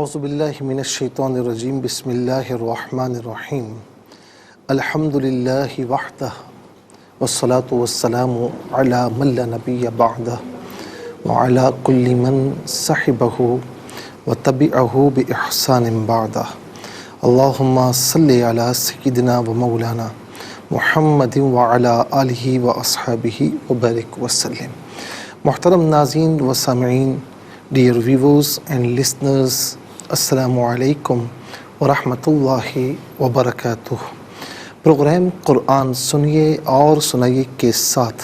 اعوذ باللہ من الشیطان الرجیم بسم اللہ الرحمن الرحیم الحمد للہ وحدہ والصلاة والسلام علی من لا نبی بعدہ وعلی کل من صحبہ وتبعہ بإحسان بعدہ اللہم صلی علی سیدنا و مولانا محمد وعلی آلہ واصحابہ وبارک وسلم۔ محترم ناظرین و سامعین، ڈیئر ویورز اینڈ لسنرز، السلام علیکم ورحمۃ اللہ وبرکاتہ۔ پروگرام قرآن سنیے اور سنائیے کے ساتھ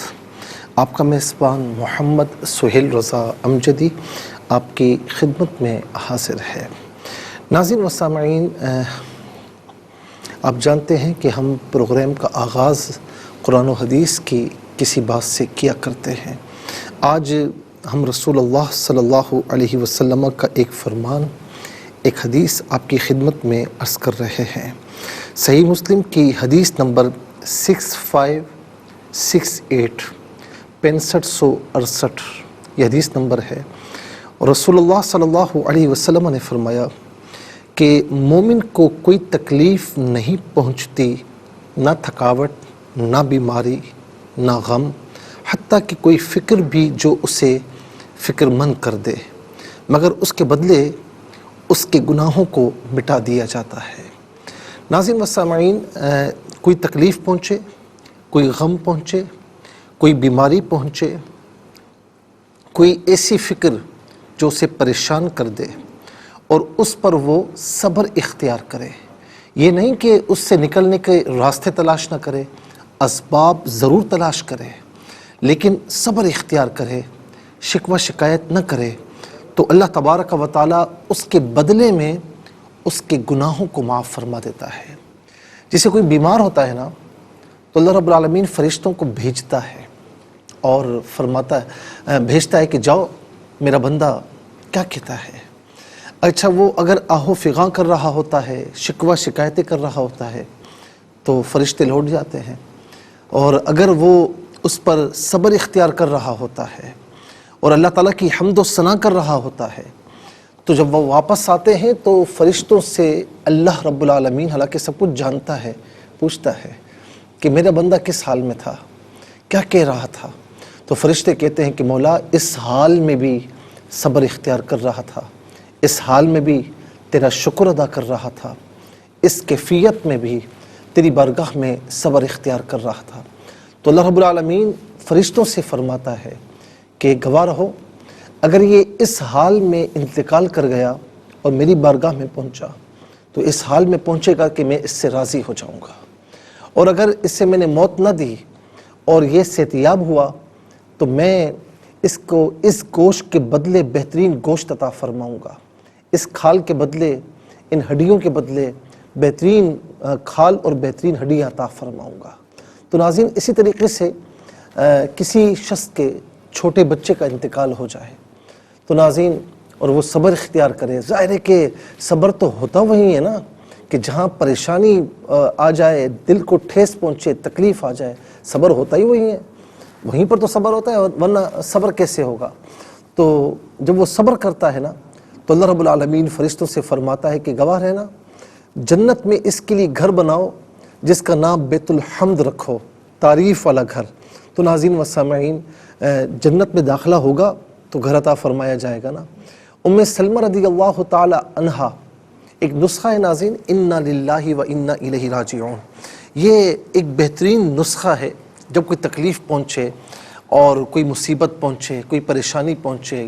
آپ کا میزبان محمد سہیل رضا امجدی آپ کی خدمت میں حاضر ہے۔ ناظرین و سامعین، آپ جانتے ہیں کہ ہم پروگرام کا آغاز قرآن و حدیث کی کسی بات سے کیا کرتے ہیں۔ آج ہم رسول اللہ صلی اللہ علیہ وسلم کا ایک فرمان، ایک حدیث آپ کی خدمت میں عرض کر رہے ہیں۔ صحیح مسلم کی حدیث نمبر 6568، 6568 یہ حدیث نمبر ہے۔ اور رسول اللہ صلی اللہ علیہ وسلم نے فرمایا کہ مومن کو کوئی تکلیف نہیں پہنچتی، نہ تھکاوٹ، نہ بیماری، نہ غم، حتیٰ کہ کوئی فکر بھی جو اسے فکر مند کر دے، مگر اس کے بدلے اس کے گناہوں کو مٹا دیا جاتا ہے۔ ناظرین و سامعین، کوئی تکلیف پہنچے، کوئی غم پہنچے، کوئی بیماری پہنچے، کوئی ایسی فکر جو اسے پریشان کر دے اور اس پر وہ صبر اختیار کرے، یہ نہیں کہ اس سے نکلنے کے راستے تلاش نہ کرے، اسباب ضرور تلاش کرے، لیکن صبر اختیار کرے، شکوہ شکایت نہ کرے، تو اللہ تبارک و تعالیٰ اس کے بدلے میں اس کے گناہوں کو معاف فرما دیتا ہے۔ جسے کوئی بیمار ہوتا ہے نا، تو اللہ رب العالمین فرشتوں کو بھیجتا ہے اور بھیجتا ہے کہ جاؤ، میرا بندہ کیا کہتا ہے۔ اچھا، وہ اگر آہو فغاں کر رہا ہوتا ہے، شکوہ شکایتیں کر رہا ہوتا ہے، تو فرشتے لوٹ جاتے ہیں، اور اگر وہ اس پر صبر اختیار کر رہا ہوتا ہے اور اللہ تعالیٰ کی حمد و ثنا کر رہا ہوتا ہے، تو جب وہ واپس آتے ہیں تو فرشتوں سے اللہ رب العالمین، حالانکہ سب کچھ جانتا ہے، پوچھتا ہے کہ میرا بندہ کس حال میں تھا، کیا کہہ رہا تھا۔ تو فرشتے کہتے ہیں کہ مولا، اس حال میں بھی صبر اختیار کر رہا تھا، اس حال میں بھی تیرا شکر ادا کر رہا تھا، اس کیفیت میں بھی تیری بارگاہ میں صبر اختیار کر رہا تھا۔ تو اللہ رب العالمین فرشتوں سے فرماتا ہے کہ گواہ رہو، اگر یہ اس حال میں انتقال کر گیا اور میری بارگاہ میں پہنچا، تو اس حال میں پہنچے گا کہ میں اس سے راضی ہو جاؤں گا، اور اگر اس سے میں نے موت نہ دی اور یہ صحتیاب ہوا، تو میں اس کو اس گوشت کے بدلے بہترین گوشت عطا فرماؤں گا، اس کھال کے بدلے، ان ہڈیوں کے بدلے بہترین کھال اور بہترین ہڈیاں عطا فرماؤں گا۔ تو ناظرین، اسی طریقے سے کسی شخص کے چھوٹے بچے کا انتقال ہو جائے تو ناظرین، اور وہ صبر اختیار کرے، ظاہر ہے کہ صبر تو ہوتا وہی ہے نا کہ جہاں پریشانی آ جائے، دل کو ٹھیس پہنچے، تکلیف آ جائے، صبر ہوتا ہی وہی ہے، وہیں پر تو صبر ہوتا ہے، ورنہ صبر کیسے ہوگا۔ تو جب وہ صبر کرتا ہے نا، تو اللہ رب العالمین فرشتوں سے فرماتا ہے کہ گواہ رہنا، جنت میں اس کے لیے گھر بناؤ جس کا نام بیت الحمد رکھو، تعریف والا گھر۔ تو ناظرین و سامعین، جنت میں داخلہ ہوگا تو گھر عطا فرمایا جائے گا نا۔ ام سلمہ رضی اللہ تعالی عنہا ایک نسخہ ہے ناظرین، انا للہ و انا الیہ راجعون، یہ ایک بہترین نسخہ ہے جب کوئی تکلیف پہنچے اور کوئی مصیبت پہنچے، کوئی پریشانی پہنچے،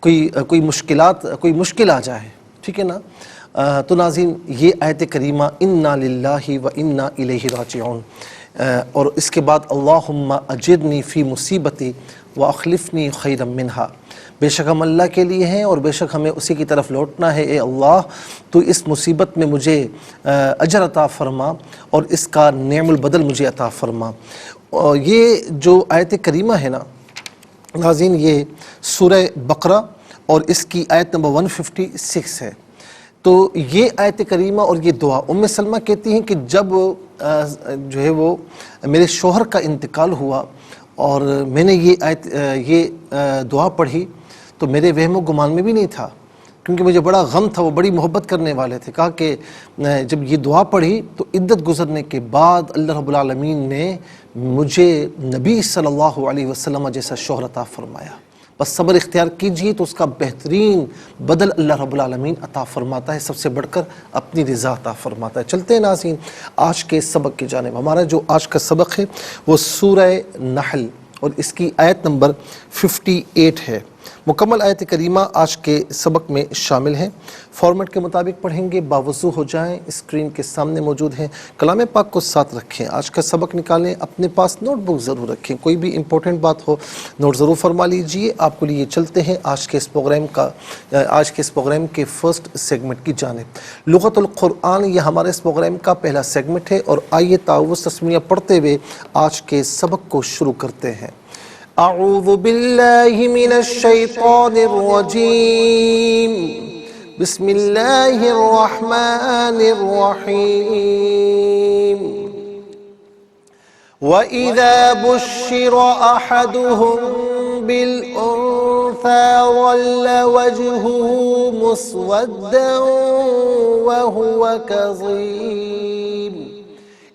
کوئی مشکل آ جائے، ٹھیک ہے نا۔ تو ناظرین، یہ آیت کریمہ انا للہ و انا الیہ راجعون، اور اس کے بعد اللہم اجرنی فی مصیبتی واخلفنی خیرا منہا، بے شک ہم اللہ کے لیے ہیں اور بے شک ہمیں اسی کی طرف لوٹنا ہے۔ اے اللہ، تو اس مصیبت میں مجھے اجر عطا فرما اور اس کا نعم البدل مجھے عطا فرما۔ اور یہ جو آیت کریمہ ہے نا ناظرین، یہ سورہ بقرہ اور اس کی آیت نمبر 156 ہے۔ تو یہ آیت کریمہ اور یہ دعا، ام سلمہ کہتی ہیں کہ جب جو ہے وہ میرے شوہر کا انتقال ہوا اور میں نے یہ دعا پڑھی، تو میرے وہم و گمان میں بھی نہیں تھا کیونکہ مجھے بڑا غم تھا، وہ بڑی محبت کرنے والے تھے. کہا کہ جب یہ دعا پڑھی تو عدت گزرنے کے بعد اللہ رب العالمین نے مجھے نبی صلی اللہ علیہ وسلم جیسا شوہر عطا فرمایا. بس صبر اختیار کیجئے تو اس کا بہترین بدل اللہ رب العالمین عطا فرماتا ہے، سب سے بڑھ کر اپنی رضا عطا فرماتا ہے. چلتے ہیں ناظرین آج کے سبق کی جانب. ہمارا جو آج کا سبق ہے وہ سورہ نحل اور اس کی آیت نمبر 58 ہے. مکمل آیت کریمہ آج کے سبق میں شامل ہیں. فارمیٹ کے مطابق پڑھیں گے، باوضو ہو جائیں، اسکرین کے سامنے موجود ہیں. کلام پاک کو ساتھ رکھیں، آج کا سبق نکالیں، اپنے پاس نوٹ بک ضرور رکھیں، کوئی بھی امپورٹنٹ بات ہو نوٹ ضرور فرما لیجئے. آپ کو لیے چلتے ہیں آج کے اس پروگرام کے فرسٹ سیگمنٹ کی جانب. لغت القرآن یہ ہمارے اس پروگرام کا پہلا سیگمنٹ ہے، اور آئیے تعوذ تسمیہ پڑھتے ہوئے آج کے سبق کو شروع کرتے ہیں. اعوذ باللہ من الشیطان الرجیم، بسم اللہ الرحمن الرحیم. وَإِذَا بُشِّرَ أَحَدُهُم بِالْأُنثَىٰ ظَلَّ وَجْهُهُ مُسْوَدًّا وَهُوَ كَظِيمٌ.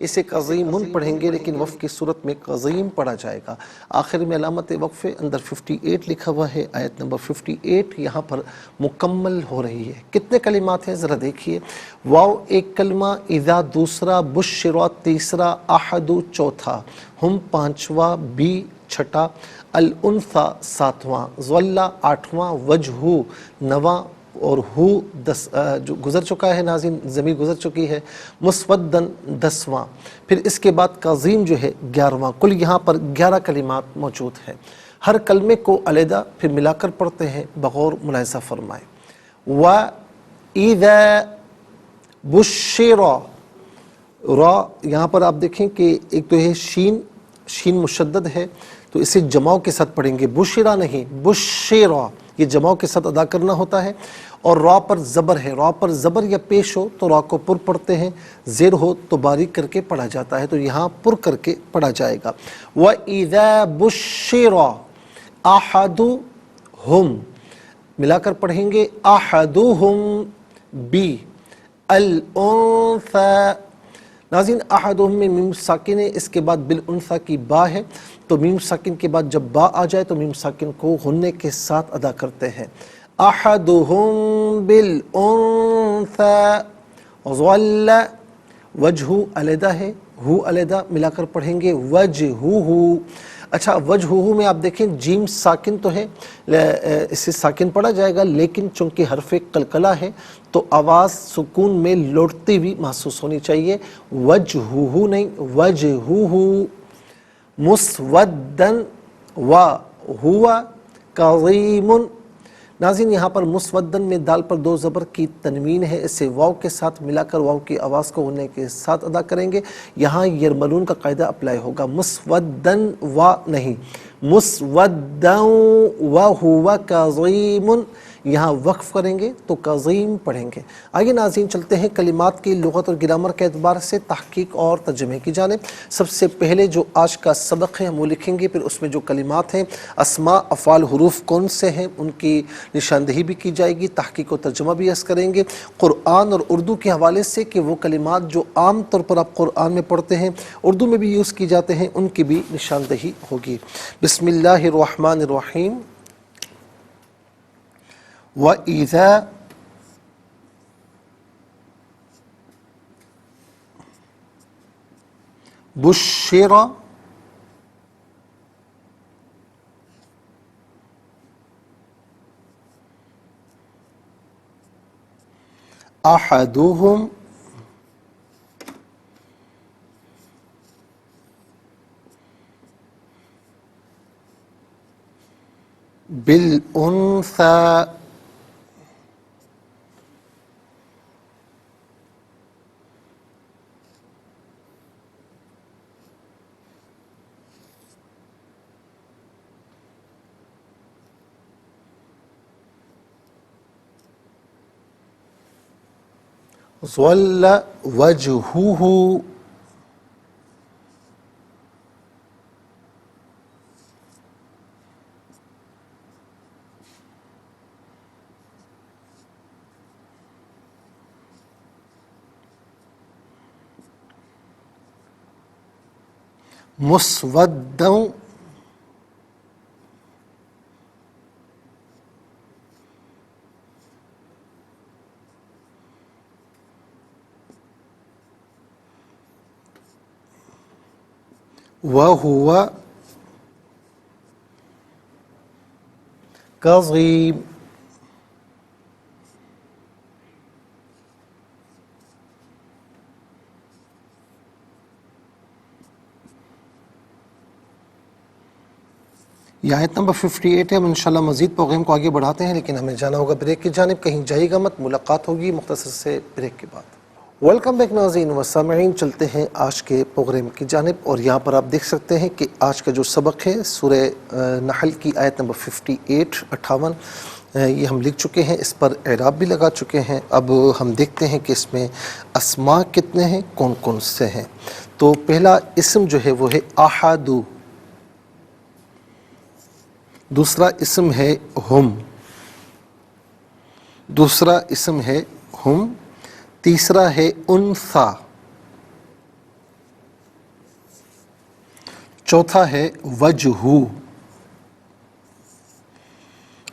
اسے قظیمٌ پڑھیں گے لیکن وقف کی صورت میں قظیم پڑھا جائے گا. آخر میں علامت وقفے اندر 58 لکھا ہوا ہے. آیت نمبر 58 یہاں پر مکمل ہو رہی ہے. کتنے کلمات ہیں ذرا دیکھیے. واو ایک کلمہ، اذا دوسرا، بشرا تیسرا، احد چوتھا، ہم پانچواں، بی چھٹا، الانثی ساتواں، ظل آٹھواں، وجہ نواں، اور ہو جو گزر چکا ہے ناظرین، ضمیر گزر چکی ہے، مسودن 10واں، پھر اس کے بعد قظیم جو ہے 11واں. کل یہاں پر 11 کلمات موجود ہیں. ہر کلمے کو علیحدہ پھر ملا کر پڑھتے ہیں، بغور ملاحظہ فرمائیں. وَإِذَا بُشِّرَ، را یہاں پر آپ دیکھیں کہ ایک تو ہے شین مشدد ہے تو اسے جماؤ کے ساتھ پڑھیں گے، بشرا نہیں، بشرا، یہ جماؤ کے ساتھ ادا کرنا ہوتا ہے. اور را پر زبر ہے، را پر زبر یا پیش ہو تو را کو پر پڑھتے ہیں، زیر ہو تو باریک کر کے پڑھا جاتا ہے، تو یہاں پر کر کے پڑھا جائے گا. وَإِذَا بُشِّرَ أَحَدُهُم، ملا کر پڑھیں گے، أَحَدُهُم بی الانثى. ناظرین احدہم میں میم ساکن ہے، اس کے بعد بالانثى کی با ہے، تو میم ساکن کے بعد جب با آ جائے تو میم ساکن کو غنے کے ساتھ ادا کرتے ہیں. احدہم بالانثى ظل، وجہ علیحدہ ہے، ہو علیحدہ، ملا کر پڑھیں گے وجہہ. اچھا وجہہ میں آپ دیکھیں جیم ساکن تو ہے، اسے ساکن پڑھا جائے گا، لیکن چونکہ حرف قلقلہ ہے تو آواز سکون میں لوٹتی ہوئی محسوس ہونی چاہیے. وجہہ نہیں، وجہہ. مسودن وہو کظیم. ناظرین یہاں پر مسودن میں دال پر دو زبر کی تنوین ہے، اسے واو کے ساتھ ملا کر واو کی آواز کو غنے کے ساتھ ادا کریں گے. یہاں یرملون کا قاعدہ اپلائی ہوگا، مسودن و نہیں، مسودن وہو کظیم. یہاں وقف کریں گے تو قظیم پڑھیں گے. آئیے ناظرین چلتے ہیں کلمات کی لغت اور گرامر کے اعتبار سے تحقیق اور ترجمے کی جانب. سب سے پہلے جو آج کا سبق ہے ہم وہ لکھیں گے، پھر اس میں جو کلمات ہیں، اسماء افعال حروف کون سے ہیں ان کی نشاندہی بھی کی جائے گی، تحقیق و ترجمہ بھی عرض کریں گے. قرآن اور اردو کے حوالے سے کہ وہ کلمات جو عام طور پر آپ قرآن میں پڑھتے ہیں اردو میں بھی یوز کی جاتے ہیں ان کی بھی نشاندہی ہوگی. بسم اللہ الرحمن الرحیم. وَإِذَا بُشِّرَ أَحَدُهُم بالأنثى ظل وجهه مسودًا وهو كظيم. یہ آیت نمبر 58 ہے. ہم انشاءاللہ مزید پروگرام کو آگے بڑھاتے ہیں، لیکن ہمیں جانا ہوگا بریک کی جانب. کہیں جائے گا مت، ملاقات ہوگی مختصر سے بریک کے بعد. ویلکم بیک ناظرین و سامعین، چلتے ہیں آج کے پروگرام کی جانب. اور یہاں پر آپ دیکھ سکتے ہیں کہ آج کا جو سبق ہے سورہ نحل کی آیت نمبر 58 یہ ہم لکھ چکے ہیں، اس پر اعراب بھی لگا چکے ہیں. اب ہم دیکھتے ہیں کہ اس میں اسماء کتنے ہیں، کون کون سے ہیں. تو پہلا اسم جو ہے وہ ہے احدو، دوسرا اسم ہے ہم، دوسرا اسم ہے ہم، تیسرا ہے انثا، چوتھا ہے وجہ،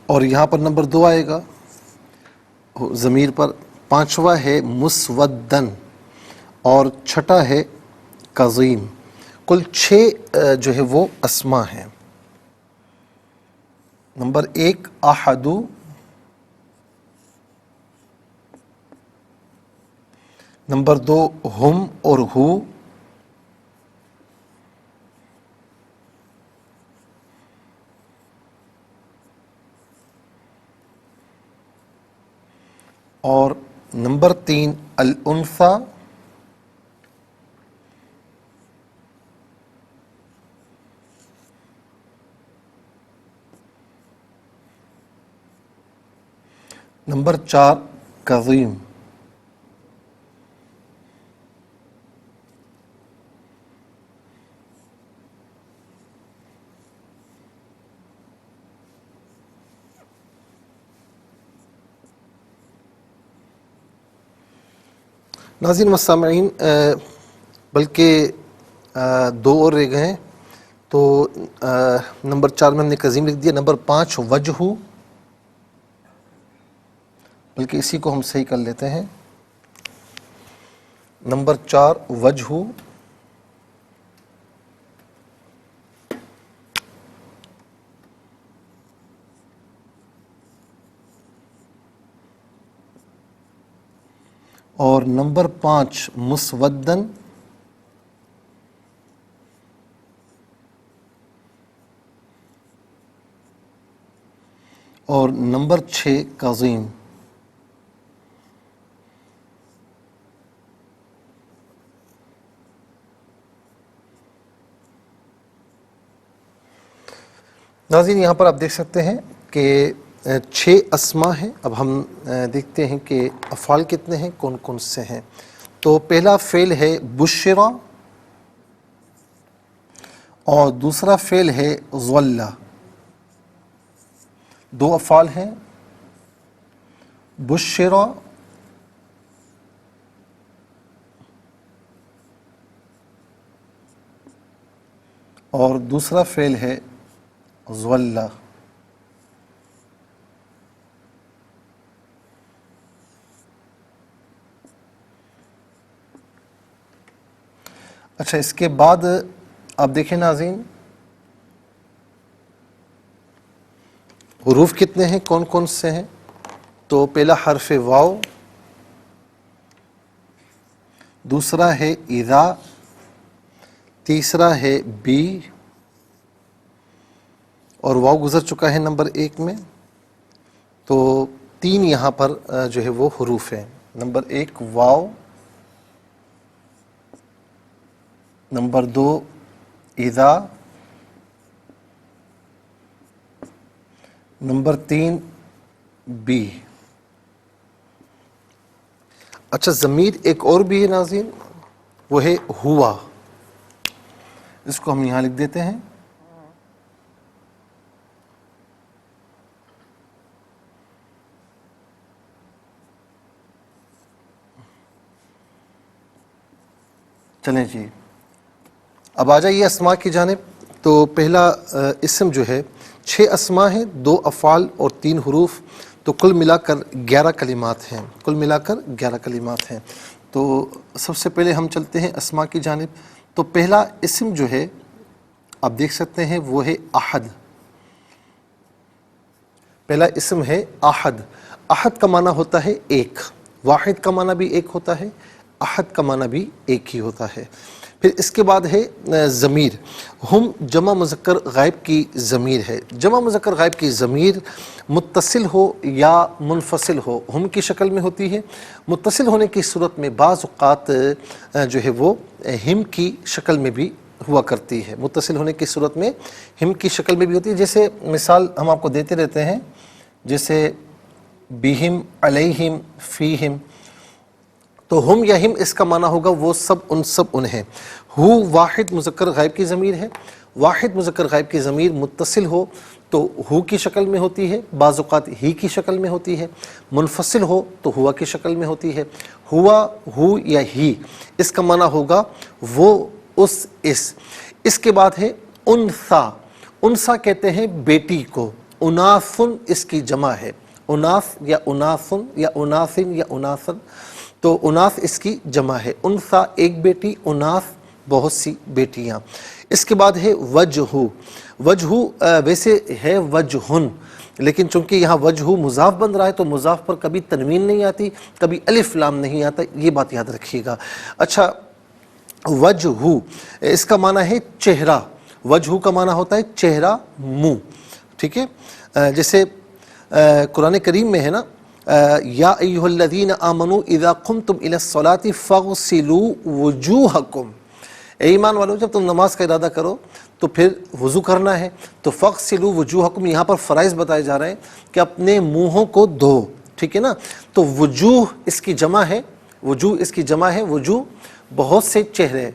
اور یہاں پر نمبر 2 آئے گا ضمیر پر. پانچواں ہے مسودن، اور چھٹا ہے کظیم. کل 6 جو ہے وہ اسماء ہیں. نمبر 1 احدو، نمبر 2 ہم اور ہو، اور نمبر 3 الانثى، نمبر 4 کظیم. ناظرین و سامعین، بلکہ 2 اور رہ گئے ہیں. تو نمبر 4 میں ہم نے کظیم لکھ دیا. نمبر 5 وجہ، بلکہ اسی کو ہم صحیح کر لیتے ہیں. نمبر 4 وجہ، اور نمبر 5 مسودن، اور نمبر 6 کظیم. ناظرین یہاں پر آپ دیکھ سکتے ہیں کہ 6 اسماء ہیں. اب ہم دیکھتے ہیں کہ افعال کتنے ہیں، کون کون سے ہیں. تو پہلا فعل ہے بشرا، اور دوسرا فعل ہے ظلّ. 2 افعال ہیں، بشرا اور دوسرا فعل ہے ظلّ. اچھا، اس کے بعد آپ دیکھیں ناظرین حروف کتنے ہیں، کون کون سے ہیں. تو پہلا حرف واو، دوسرا ہے اذا، تیسرا ہے بی، اور واو گزر چکا ہے نمبر 1 میں. تو 3 یہاں پر جو ہے وہ حروف ہیں. نمبر 1 واو، نمبر 2 اذا، نمبر 3 بی. اچھا، ضمیر ایک اور بھی ہے ناظرین، وہ ہے ہوا. اس کو ہم یہاں لکھ دیتے ہیں. چلیں جی، اب آ جائیے اسماء کی جانب. تو پہلا اسم جو ہے 6 اسماء ہیں، 2 افعال اور 3 حروف، تو کل ملا کر 11 کلمات ہیں. کل ملا کر 11 کلمات ہیں. تو سب سے پہلے ہم چلتے ہیں اسماء کی جانب. تو پہلا اسم جو ہے آپ دیکھ سکتے ہیں وہ ہے احد. پہلا اسم ہے احد. احد کا معنی ہوتا ہے ایک، واحد کا معنی بھی ایک ہوتا ہے، احد کا معنی بھی ایک ہی ہوتا ہے. پھر اس کے بعد ہے ضمیر. ہم جمع مذکر غائب کی ضمیر ہے. جمع مذکر غائب کی ضمیر متصل ہو یا منفصل ہو ہم کی شکل میں ہوتی ہے. متصل ہونے کی صورت میں بعض اوقات جو ہے وہ ہم کی شکل میں بھی ہوا کرتی ہے. متصل ہونے کی صورت میں ہم کی شکل میں بھی ہوتی ہے. جیسے مثال ہم آپ کو دیتے رہتے ہیں، جیسے بہم، علیہم، فیہم. تو ہم یا ہم اس کا معنی ہوگا وہ سب ان ہیں. ہو واحد مذکر غائب کی ضمیر ہے. واحد مذکر غائب کی ضمیر متصل ہو تو ہو کی شکل میں ہوتی ہے، بعض اوقات ہی کی شکل میں ہوتی ہے. منفصل ہو تو ہوا کی شکل میں ہوتی ہے. ہوا، ہو یا ہی اس کا معنی ہوگا وہ، اس. اس کے بعد ہے انثا. انثا کہتے ہیں بیٹی کو. اناثن اس کی جمع ہے. اناث یا اناثن یا اناثن یا اناثن. تو اناث اس کی جمع ہے. انثا ایک بیٹی، اناث بہت سی بیٹیاں. اس کے بعد ہے وجہ. وجہ ویسے ہے وجہن، لیکن چونکہ یہاں وجہ مضاف بن رہا ہے تو مضاف پر کبھی تنوین نہیں آتی، کبھی الف لام نہیں آتا، یہ بات یاد رکھیے گا. اچھا، وجہ اس کا معنی ہے چہرہ. وجہ کا معنی ہوتا ہے چہرہ، منہ. ٹھیک ہے، جیسے قرآن کریم میں ہے نا، یا ایھا الذین آمنوا اذا قمتم الی الصلاۃ فاغسلوا وجوہکم. اے ایمان والو، جب تم نماز کا ارادہ کرو تو پھر وضو کرنا ہے. تو فاغسلوا وجوہکم، یہاں پر فرائض بتائے جا رہے ہیں کہ اپنے منہوں کو دھو. ٹھیک ہے نا. تو وجوہ اس کی جمع ہے، وجوہ اس کی جمع ہے، وجوہ بہت سے چہرے.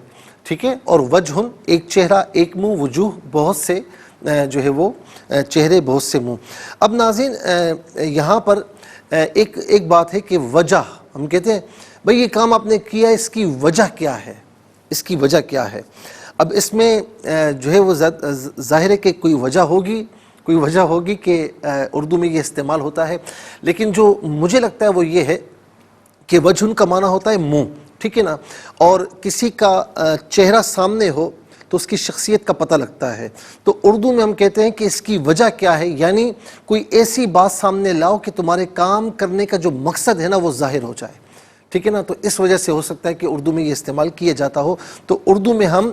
ٹھیک ہے، اور وجہن ایک چہرہ ایک منہ، وجوہ بہت سے جو ہے وہ چہرے بہت سے منہ. اب ناظرین یہاں پر ایک بات ہے کہ وجہ، ہم کہتے ہیں بھئی یہ کام آپ نے کیا، اس کی وجہ کیا ہے، اس کی وجہ کیا ہے. اب اس میں جو ہے وہ ظاہر ہے کہ کوئی وجہ ہوگی کہ اردو میں یہ استعمال ہوتا ہے. لیکن جو مجھے لگتا ہے وہ یہ ہے کہ وجہن کا معنی ہوتا ہے منہ. ٹھیک ہے نا. اور کسی کا چہرہ سامنے ہو تو اس کی شخصیت کا پتہ لگتا ہے. تو اردو میں ہم کہتے ہیں کہ اس کی وجہ کیا ہے، یعنی کوئی ایسی بات سامنے لاؤ کہ تمہارے کام کرنے کا جو مقصد ہے نا وہ ظاہر ہو جائے. ٹھیک ہے نا. تو اس وجہ سے ہو سکتا ہے کہ اردو میں یہ استعمال کیا جاتا ہو. تو اردو میں ہم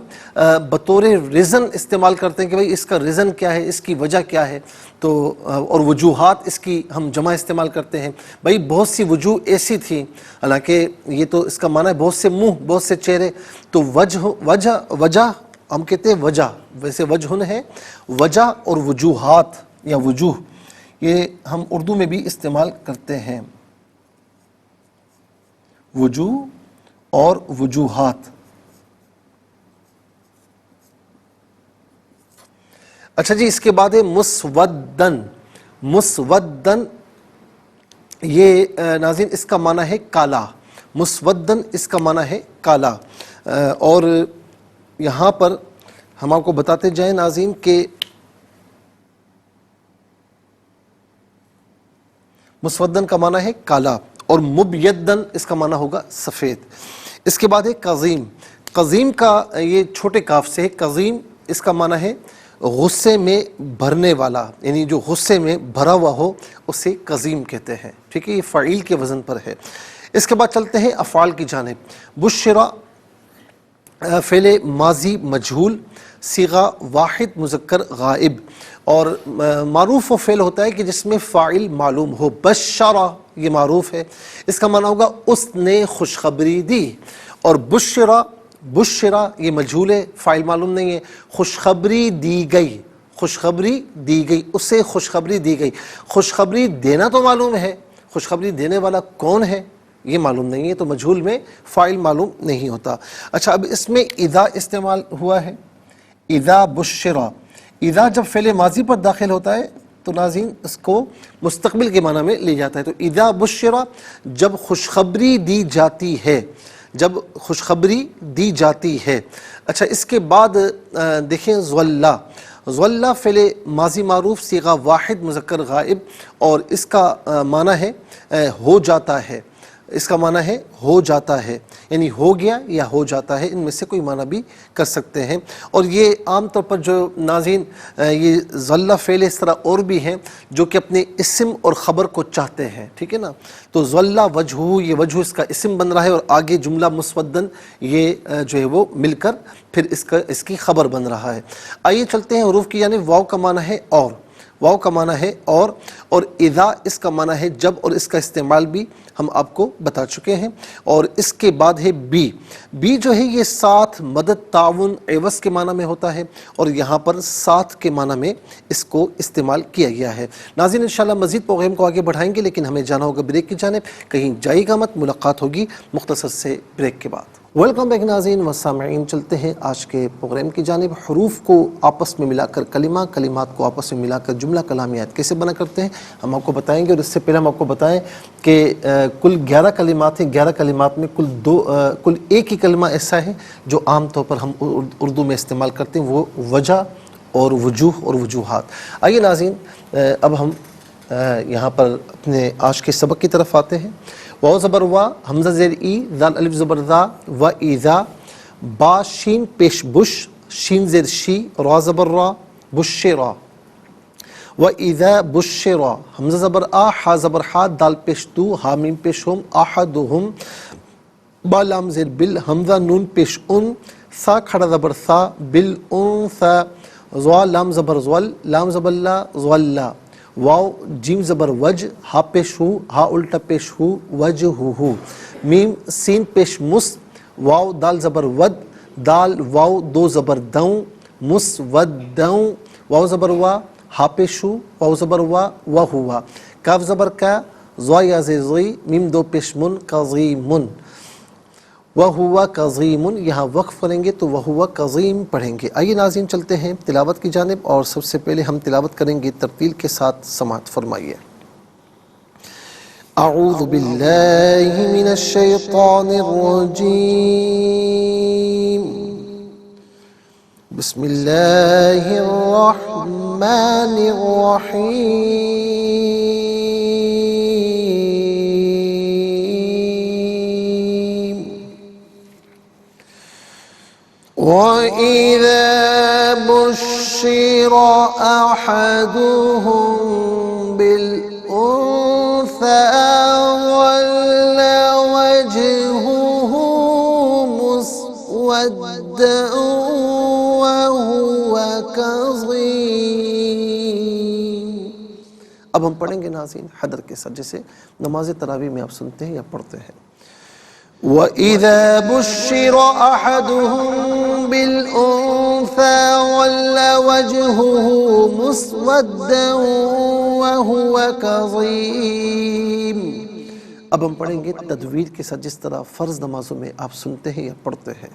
بطور ریزن استعمال کرتے ہیں کہ بھئی اس کا ریزن کیا ہے، اس کی وجہ کیا ہے. تو اور وجوہات اس کی ہم جمع استعمال کرتے ہیں. بھئی بہت سی وجوہ ایسی تھیں، حالانکہ یہ تو اس کا معنی ہے بہت سے منہ، بہت سے چہرے. تو وجہ ہم کہتے ہیں وجہ، ویسے وجہن ہے. وجہ اور وجوہات یا وجوہ یہ ہم اردو میں بھی استعمال کرتے ہیں. وجوہ اور وجوہات. اچھا جی، اس کے بعد ہے مسودن. مسودن یہ ناظرین اس کا معنی ہے کالا. مسودن اس کا معنی ہے کالا. اور یہاں پر ہم آپ کو بتاتے جائیں ناظرین کہ مسودن کا معنی ہے کالا، اور مبیدن اس کا معنی ہوگا سفید. اس کے بعد ہے قزیم. قزیم کا یہ چھوٹے کاف سے ہے. قزیم اس کا معنی ہے غصے میں بھرنے والا، یعنی جو غصے میں بھرا ہوا ہو اسے قزیم کہتے ہیں. ٹھیک ہے، یہ فعیل کے وزن پر ہے. اس کے بعد چلتے ہیں افعال کی جانب. بشرا فعل ماضی مجہول، صیغہ واحد مذکر غائب، اور معروف وہ فعل ہوتا ہے کہ جس میں فاعل معلوم ہو. بشرا یہ معروف ہے، اس کا معنی ہوگا اس نے خوشخبری دی. اور بشرا یہ مجہول ہے، فاعل معلوم نہیں ہے. خوشخبری دی گئی، خوشخبری دی گئی، اسے خوشخبری دی گئی. خوشخبری دینا تو معلوم ہے، خوشخبری دینے والا کون ہے یہ معلوم نہیں ہے. تو مجہول میں فاعل معلوم نہیں ہوتا. اچھا، اب اس میں اذا استعمال ہوا ہے. اذا بشرا، اذا جب فعل ماضی پر داخل ہوتا ہے تو ناظرین اس کو مستقبل کے معنی میں لے جاتا ہے. تو اذا بشرا جب خوشخبری دی جاتی ہے، جب خوشخبری دی جاتی ہے۔ اچھا، اس کے بعد دیکھیں ظلّا، ظلّا فعل ماضی معروف صیغہ واحد مذکر غائب، اور اس کا معنی ہے ہو جاتا ہے، اس کا معنی ہے ہو جاتا ہے، یعنی ہو گیا یا ہو جاتا ہے، ان میں سے کوئی معنی بھی کر سکتے ہیں۔ اور یہ عام طور پر جو ناظرین یہ ظلّا فعل اس طرح اور بھی ہیں جو کہ اپنے اسم اور خبر کو چاہتے ہیں، ٹھیک ہے نا، تو ظلّا وجہہ، یہ وجہ اس کا اسم بن رہا ہے، اور آگے جملہ مسودن یہ جو ہے وہ مل کر پھر اس کی خبر بن رہا ہے۔ آئیے چلتے ہیں حروف کی یعنی واو کا معنی ہے اور، واو کا معنی ہے اور اذا اس کا معنی ہے جب، اور اس کا استعمال بھی ہم آپ کو بتا چکے ہیں۔ اور اس کے بعد ہے بی، بی جو ہے یہ ساتھ، مدد، تعاون، عوض کے معنی میں ہوتا ہے، اور یہاں پر ساتھ کے معنی میں اس کو استعمال کیا گیا ہے۔ ناظرین انشاءاللہ مزید پروگرام کو آگے بڑھائیں گے، لیکن ہمیں جانا ہوگا بریک کی جانب، کہیں جائے گا مت، ملاقات ہوگی مختصر سے بریک کے بعد۔ ویلکم بیک ناظرین و سامعین، چلتے ہیں آج کے پروگرام کی جانب۔ حروف کو آپس میں ملا کر کلمہ، کلمات کو آپس میں ملا کر جملہ کلامیات کیسے بنا کرتے ہیں ہم آپ کو بتائیں گے، اور اس سے پہلے ہم آپ کو بتائیں کہ کل 11 کلمات ہیں، 11 کلمات میں کل ایک ہی کلمہ ایسا ہے جو عام طور پر ہم اردو میں استعمال کرتے ہیں، وہ وجہ اور وجوہ اور وجوہات۔ آئیے ناظرین اب ہم یہاں پر اپنے آج کے سبق کی طرف آتے ہیں۔ واو زبر وا، حمزہ زیر ای، ذال الف زبر ذا، و ایذا، با شین پیش بش، شین زیر شی، را زبر را، بشرا، و ایذا بشرا، حمزہ زبر آ، ہا زبر ہا، دال پیش دو، ہا میم پیش ہم، احدہم، با لام زیر بل، حمزہ نون پیش ان، سا کھڑا زبر سا، بل انثا، زوا لام زبر زول، لام زبر لا، زولا، واو جیم زبر وج، ہا پیش ہو، ہا الٹا پیش ہو، وجہ ہو، میم سین پیش مس، واو دال زبر ود، دال واو دو زبر دوں، مس ود دوں، واو زبر وا، ہا پیش ہو، واو زبر وا، و ہوا، کاف زبر کا، زوا یا زی، میم دو پیش من، قظیمن، وَهُوَ قَظِيمٌ، یہاں وقف کریں گے تو وَهُوَ قَظِيم پڑھیں گے۔ آئیے ناظرین چلتے ہیں تلاوت کی جانب، اور سب سے پہلے ہم تلاوت کریں گے ترتیل کے ساتھ، سماعت فرمائیے۔ اعوذ باللہ من الشیطان الرجیم، بسم اللہ الرحمن الرحیم، وَإِذَا بُشِّرَ أَحَدُهُم بِالْأُنثَىٰ ظَلَّ وَجْهُهُ مُسْوَدًّا وَهُوَ كَظِيمٌ۔ اب ہم پڑھیں گے ناظرین حدر کے ساتھ، جیسے نماز تراویح میں آپ سنتے ہیں یا پڑھتے ہیں۔ وَإِذَا بُشِّرَ أَحَدُهُم بِالْأُنثَىٰ ظَلَّ وَجْهُهُ مُسْوَدًّا وَهُوَ كَظِيمٌ۔ اب ہم پڑھیں گے تدویر کے ساتھ، جس طرح فرض نمازوں میں آپ سنتے ہیں یا پڑھتے ہیں۔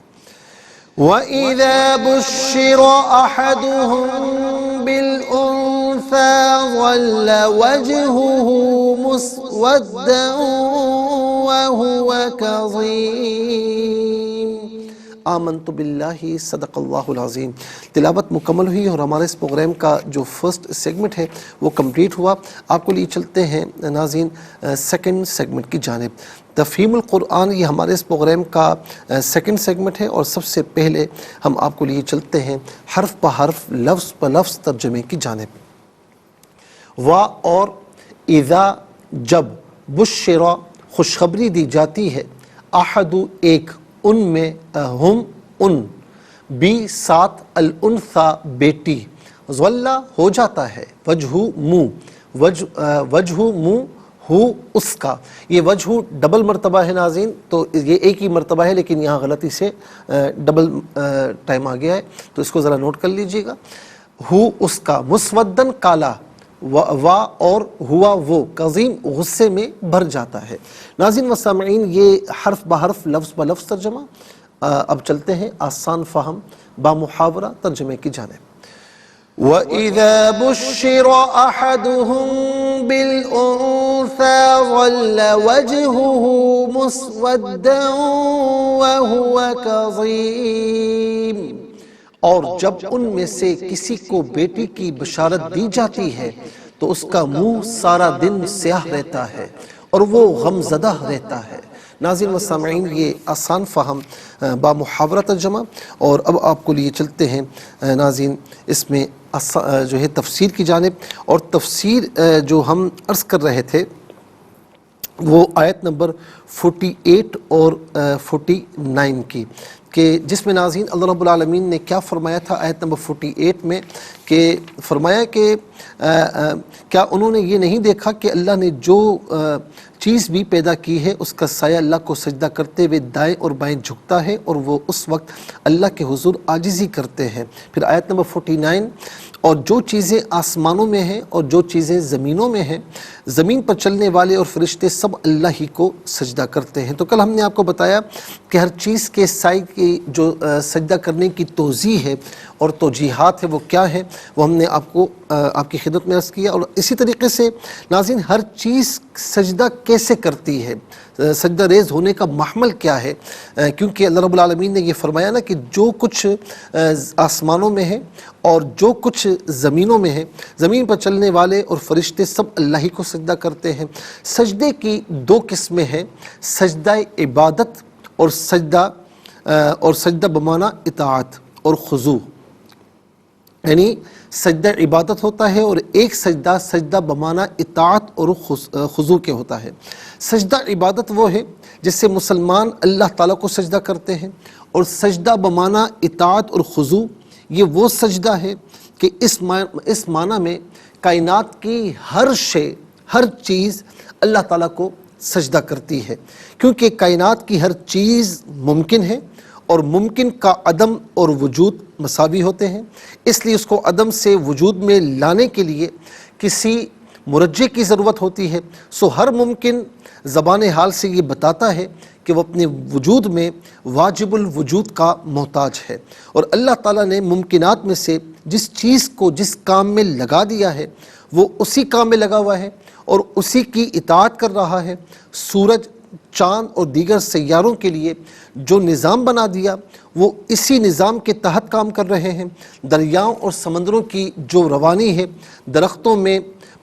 وَإِذَا بُشِّرَ أَحَدُهُم بِالْأُنثَىٰ ظَلَّ وَجْهُهُ مُسْوَدًّا وَهُوَ كَظِيمٌ۔ آمنت باللہ، صدق اللہ العظیم۔ تلاوت مکمل ہوئی، اور ہمارے اس پروگرام کا جو فرسٹ سیگمنٹ ہے وہ کمپلیٹ ہوا۔ آپ کو لیے چلتے ہیں ناظرین سیکنڈ سیگمنٹ کی جانب۔ تفہیم القرآن یہ ہمارے اس پروگرام کا سیکنڈ سیگمنٹ ہے، اور سب سے پہلے ہم آپ کو لیے چلتے ہیں حرف پہ حرف، لفظ پہ لفظ ترجمے کی جانب۔ وا اور اذا جب، بشرا خوشخبری دی جاتی ہے، احد ایک، ان میں، ہم ان، بی ساتھ، الانثى بیٹی، ظلّ ہو جاتا ہے، وجہ منہ، وجہ منہ، ہو اس کا، یہ وجہ ڈبل مرتبہ ہے ناظرین، تو یہ ایک ہی مرتبہ ہے، لیکن یہاں غلطی سے ڈبل ٹائم آ گیا ہے، تو اس کو ذرا نوٹ کر لیجئے گا۔ ہو اس کا، مسودن کالا، وا اور ہوا وہ، قظیم غصے میں بھر جاتا ہے۔ ناظرین و سامعین یہ حرف بحرف لفظ بلفظ ترجمہ۔ اب چلتے ہیں آسان فہم با محاورہ ترجمے کی جانب۔ وَإِذَا بُشِّرَ أَحَدُهُم بِالْأُنثَى ظَلَّ وَجْهُهُ مُسْوَدًّا وَهُوَ كَظِيمٌ، اور جب ان میں سے کسی کو بیٹی کی بشارت دی جاتی ہے تو اس کا منہ سارا دن سیاہ رہتا ہے اور وہ غم زدہ رہتا ہے۔ ناظرین و سامعین، یہ آسان فہم با محاورہ ترجمہ، اور اب آپ کو لیے چلتے ہیں ناظرین اس میں جو ہے تفسیر کی جانب، اور تفسیر جو ہم عرض کر رہے تھے وہ آیت نمبر 48 اور 49 کی، کہ جس میں ناظرین اللہ رب العالمین نے کیا فرمایا تھا آیت نمبر 48 میں، کہ فرمایا کہ کیا انہوں نے یہ نہیں دیکھا کہ اللہ نے جو چیز بھی پیدا کی ہے اس کا سایہ اللہ کو سجدہ کرتے ہوئے دائیں اور بائیں جھکتا ہے اور وہ اس وقت اللہ کے حضور عاجزی کرتے ہیں۔ پھر آیت نمبر 49، اور جو چیزیں آسمانوں میں ہیں اور جو چیزیں زمینوں میں ہیں، زمین پر چلنے والے اور فرشتے سب اللہ ہی کو سجدہ کرتے ہیں۔ تو کل ہم نے آپ کو بتایا کہ ہر چیز کے سائے کی جو سجدہ کرنے کی توضیح ہے اور توجیحات ہے وہ کیا ہے، وہ ہم نے آپ کو آپ کی خدمت میں عرض کیا۔ اور اسی طریقے سے ناظرین ہر چیز سجدہ کیسے کرتی ہے، سجدہ ریز ہونے کا محمل کیا ہے، کیونکہ اللہ رب العالمین نے یہ فرمایا نا کہ جو کچھ آسمانوں میں ہے اور جو کچھ زمینوں میں ہے، زمین پر چلنے والے اور فرشتے سب اللہ ہی کو سجدہ کرتے ہیں۔ سجدے کی دو قسمیں ہیں، سجدہ عبادت اور سجدہ بمعنی اطاعت اور خضوع، یعنی سجدہ عبادت ہوتا ہے اور ایک سجدہ بمعنی اطاعت اور خضوع کے ہوتا ہے۔ سجدہ عبادت وہ ہے جس سے مسلمان اللہ تعالیٰ کو سجدہ کرتے ہیں، اور سجدہ بمعنی اطاعت اور خضوع یہ وہ سجدہ ہے کہ اس معنی میں کائنات کی ہر شے، ہر چیز اللہ تعالیٰ کو سجدہ کرتی ہے، کیونکہ کائنات کی ہر چیز ممکن ہے اور ممکن کا عدم اور وجود مساوی ہوتے ہیں، اس لیے اس کو عدم سے وجود میں لانے کے لیے کسی مرجع کی ضرورت ہوتی ہے۔ سو ہر ممکن زبان حال سے یہ بتاتا ہے کہ وہ اپنے وجود میں واجب الوجود کا محتاج ہے، اور اللہ تعالیٰ نے ممکنات میں سے جس چیز کو جس کام میں لگا دیا ہے وہ اسی کام میں لگا ہوا ہے اور اسی کی اطاعت کر رہا ہے۔ سورج، چاند اور دیگر سیاروں کے لیے جو نظام بنا دیا وہ اسی نظام کے تحت کام کر رہے ہیں۔ دریاؤں اور سمندروں کی جو روانی ہے، درختوں میں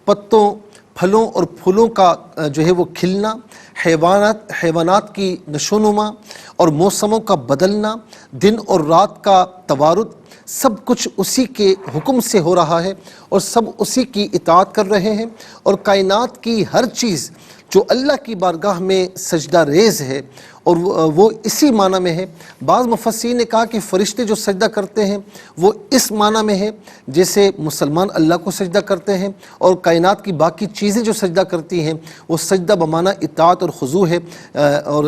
پتوں، پھلوں اور پھولوں کا جو ہے وہ کھلنا، حیوانات کی نشو و نما اور موسموں کا بدلنا، دن اور رات کا توارد، سب کچھ اسی کے حکم سے ہو رہا ہے اور سب اسی کی اطاعت کر رہے ہیں۔ اور کائنات کی ہر چیز جو اللہ کی بارگاہ میں سجدہ ریز ہے اور وہ اسی معنی میں ہے۔ بعض مفسرین نے کہا کہ فرشتے جو سجدہ کرتے ہیں وہ اس معنی میں ہے جیسے مسلمان اللہ کو سجدہ کرتے ہیں، اور کائنات کی باقی چیزیں جو سجدہ کرتی ہیں وہ سجدہ بمعنی اطاعت اور خضوع ہے، اور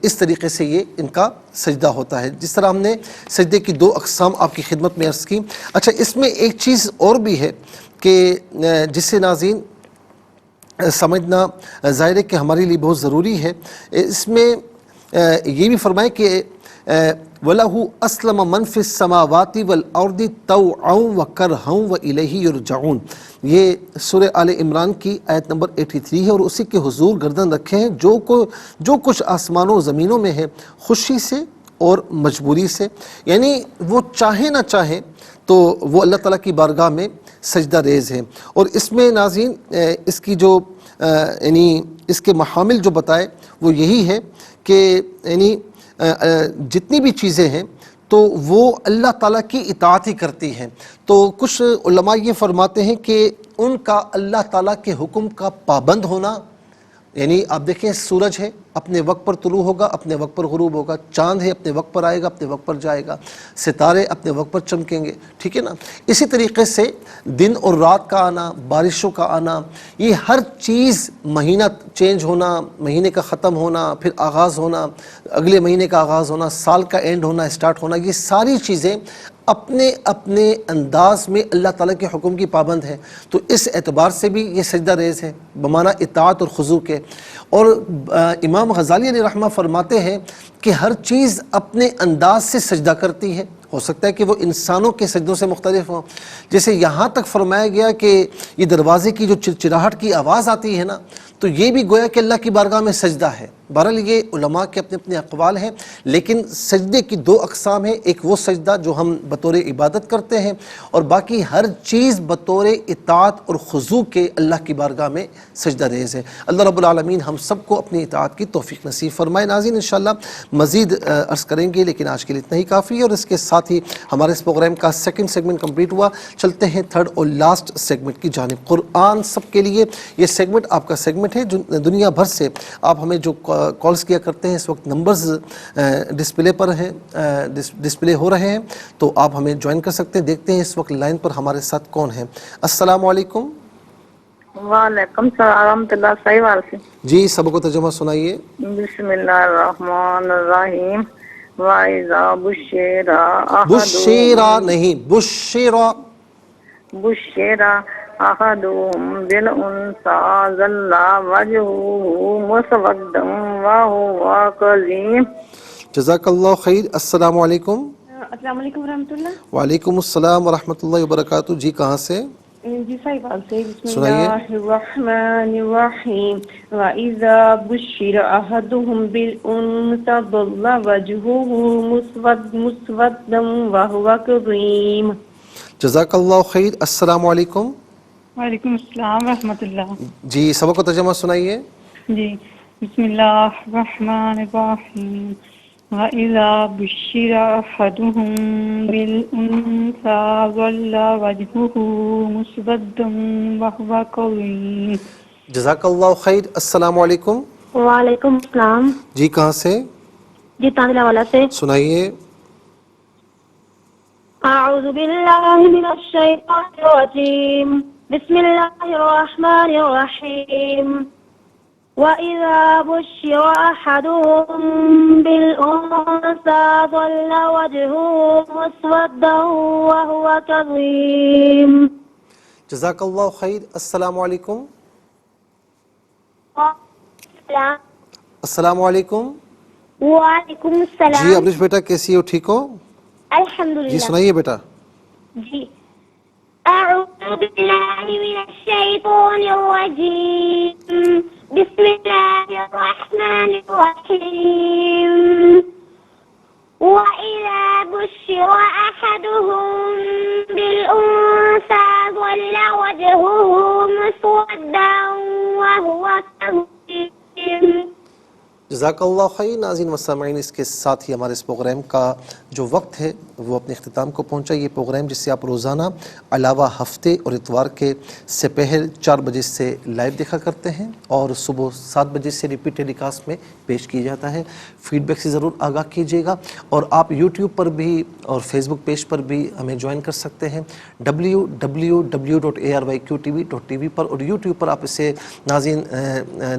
اس طریقے سے یہ ان کا سجدہ ہوتا ہے۔ جس طرح ہم نے سجدے کی دو اقسام آپ کی خدمت میں عرض کی۔ اچھا، اس میں ایک چیز اور بھی ہے کہ جس سے ناظرین سمجھنا ظاہر ہے کہ ہمارے لیے بہت ضروری ہے۔ اس میں یہ بھی فرمائے کہ وَلَهُ أَسْلَمَ مَنْ فِي السَّمَاوَاتِ وَالْأَرْضِ طَوْعًا وَكَرْهًا وَإِلَيْهِ يُرْجَعُونَ، یہ سورہ آل عمران کی آیت نمبر 83 ہے، اور اسی کے حضور گردن رکھے ہیں جو کچھ آسمانوں و زمینوں میں ہے، خوشی سے اور مجبوری سے، یعنی وہ چاہیں نہ چاہیں تو وہ اللہ تعالیٰ کی بارگاہ میں سجدہ ریز ہیں۔ اور اس میں ناظرین اس کی جو یعنی اس کے محامل جو بتائے وہ یہی ہے کہ یعنی جتنی بھی چیزیں ہیں تو وہ اللہ تعالیٰ کی اطاعت ہی کرتی ہیں۔ تو کچھ علماء یہ فرماتے ہیں کہ ان کا اللہ تعالیٰ کے حکم کا پابند ہونا، یعنی آپ دیکھیں سورج ہے اپنے وقت پر طلوع ہوگا، اپنے وقت پر غروب ہوگا، چاند ہے اپنے وقت پر آئے گا، اپنے وقت پر جائے گا، ستارے اپنے وقت پر چمکیں گے، ٹھیک ہے نا۔ اسی طریقے سے دن اور رات کا آنا، بارشوں کا آنا، یہ ہر چیز، مہینہ چینج ہونا، مہینے کا ختم ہونا، پھر آغاز ہونا، اگلے مہینے کا آغاز ہونا، سال کا اینڈ ہونا، اسٹارٹ ہونا، یہ ساری چیزیں اپنے اپنے انداز میں اللہ تعالیٰ کے حکم کی پابند ہے۔ تو اس اعتبار سے بھی یہ سجدہ ریز ہے بمعنی اطاعت اور خضوع کے۔ اور امام غزالی علیہ رحمہ فرماتے ہیں کہ ہر چیز اپنے انداز سے سجدہ کرتی ہے ہو سکتا ہے کہ وہ انسانوں کے سجدوں سے مختلف ہوں. جیسے یہاں تک فرمایا گیا کہ یہ دروازے کی جو چرچراہٹ کی آواز آتی ہے نا، تو یہ بھی گویا کہ اللہ کی بارگاہ میں سجدہ ہے. بہرحال یہ علماء کے اپنے اپنے اقوال ہیں، لیکن سجدے کی دو اقسام ہیں. ایک وہ سجدہ جو ہم بطور عبادت کرتے ہیں، اور باقی ہر چیز بطور اطاعت اور خضوع کے اللہ کی بارگاہ میں سجدہ ریز ہے. اللہ رب العالمین ہم سب کو اپنی اطاعت کی توفیق نصیب فرمائے. ناظرین انشاءاللہ مزید عرض کریں گے، لیکن آج کے لیے اتنا ہی کافی ہے. اور اس کے ساتھ ہی ہمارے اس پروگرام کا سیکنڈ سیگمنٹ کمپلیٹ ہوا. چلتے ہیں تھرڈ اور لاسٹ سیگمنٹ کی جانب. قرآن سب کے لیے یہ سیگمنٹ آپ کا سیگمنٹ ہے. جو دنیا بھر سے آپ ہمیں جو کالز کیا کرتے ہیں، اس وقت نمبرز ڈسپلے پر ہیں، ڈسپلے ہو رہے ہیں، تو آپ ہمیں جوائن کر سکتے ہیں. دیکھتے ہیں اس وقت لائن پر ہمارے ساتھ کون ہیں. السلام علیکم. وعلیکم السلام ورحمۃ اللہ. صحیح بات سے جی سبق و ترجمہ سنائیے. بسم اللہ الرحمن الرحیم. وَإِذَا بُشِّرَ بشیرا نہیں، بشیرا. أَحَدُهُم بِالْأُنثَىٰ ظَلَّ وَجْهُهُ مُسْوَدًّا وَهُوَ كَظِيمٌ. جزاک اللہ خیر. السلام علیکم. السلام علیکم ورحمۃ اللہ. وعلیکم السلام ورحمۃ اللہ وبرکاتہ. جی کہاں سے؟ جی صحیح بات سے. بسم سنائیے. اللہ الرحمن الرحیم. وَإِذَا بُشِّرَ أَحَدُهُم بِالْأُنثَىٰ ظَلَّ وَجْهُهُ مُسْوَدًّا وَهُوَ كَظِيمٌ. جزاک اللہ خیر. السلام علیکم. وعلیکم السلام ورحمۃ اللہ. جی سبق و ترجمہ سنائیے. جی بسم اللہ الرحمن الرحیم. وَإِذَا بُشِّرَ أَحَدُهُم بِالْأُنثَىٰ ظَلَّ وَجْهُهُ مُسْوَدًّا وَهُوَ كَظِيمٌ. جزاک اللہ خیر. السلام علیکم. وعلیکم السلام. جی کہاں سے؟ جی تانلا والا سے. سنائیے. اعوذ باللہ من الشیطان الرجیم. بسم اللہ الرحمن الرحیم. وَإِذَا بُشِّرَ أَحَدُهُم بِالْأُنثَىٰ ظَلَّ وَجْهُهُ مُسْوَدًّا وَهُوَ كَظِيمٌ. جزاک اللہ خیر. السلام علیکم. السلام علیکم. وعلیکم جی السلام. ابریش بیٹا کیسی ہو؟ ٹھیک ہو؟ الحمدللہ. جی سنائیے بیٹا. جی اعوذ باللہ من الشیطان الرجیم. بسم اللہ الرحمن الرحیم. وَإِذَا بُشِّرَ أَحَدُهُم بِالْأُنثَىٰ ظَلَّ وَجْهُهُ مُسْوَدًّا وَهُوَ كَظِيمٌ. جزاک اللہ خیر. ناظرین و سامعین، اس کے ساتھ ہی ہمارے اس پروگرام کا جو وقت ہے وہ اپنے اختتام کو پہنچا. یہ پروگرام جس سے آپ روزانہ علاوہ ہفتے اور اتوار کے سپہر 4 بجے سے لائیو دیکھا کرتے ہیں، اور صبح 7 بجے سے ریپیٹ ٹیلی کاسٹ میں پیش کیا جاتا ہے. فیڈ بیک سے ضرور آگاہ کیجیے گا. اور آپ یوٹیوب پر بھی اور فیس بک پیج پر بھی ہمیں جوائن کر سکتے ہیں www.arYQTV.tv پر. اور یوٹیوب پر آپ اسے ناظرین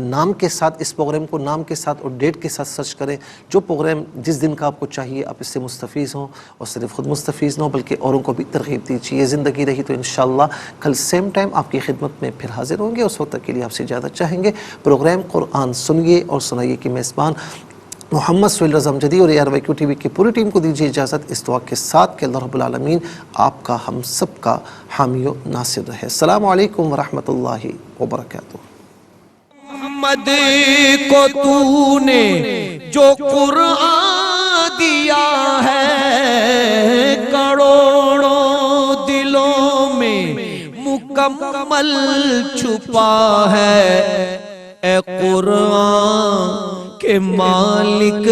نام کے ساتھ، اس پروگرام کو نام کے ساتھ اور ڈیٹ کے ساتھ سرچ کریں. جو پروگرام جس دن کا آپ کو چاہیے آپ اس سے مستفیض ہوں، اور صرف خود مستفیض نہ ہوں بلکہ اوروں کو بھی ترغیب دیجیے. زندگی رہی تو انشاءاللہ کل سیم ٹائم آپ کی خدمت میں پھر حاضر ہوں گے. اس وقت تک کے لیے آپ سے اجازت چاہیں گے. پروگرام قرآن سنیے اور سنائیے کی میزبان محمد سہیل رضا امجدی اور ARYQTV کی پوری ٹیم کو دیجیے اجازت اس دعا کے ساتھ کہ اللہ رب العالمین آپ کا ہم سب کا حامی و ناصر رہے. السلام علیکم ورحمۃ اللہ وبرکاتہ. محمد کو تو نے جو قرآن دیا ہے، کروڑوں دلوں میں مکمل چھپا ہے. اے قرآن کے مالک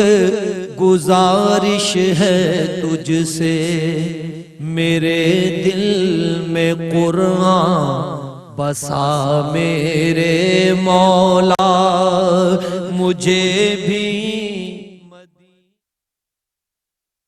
گزارش ہے تجھ سے، میرے دل میں قرآن بسا میرے مولا. مجھے بھی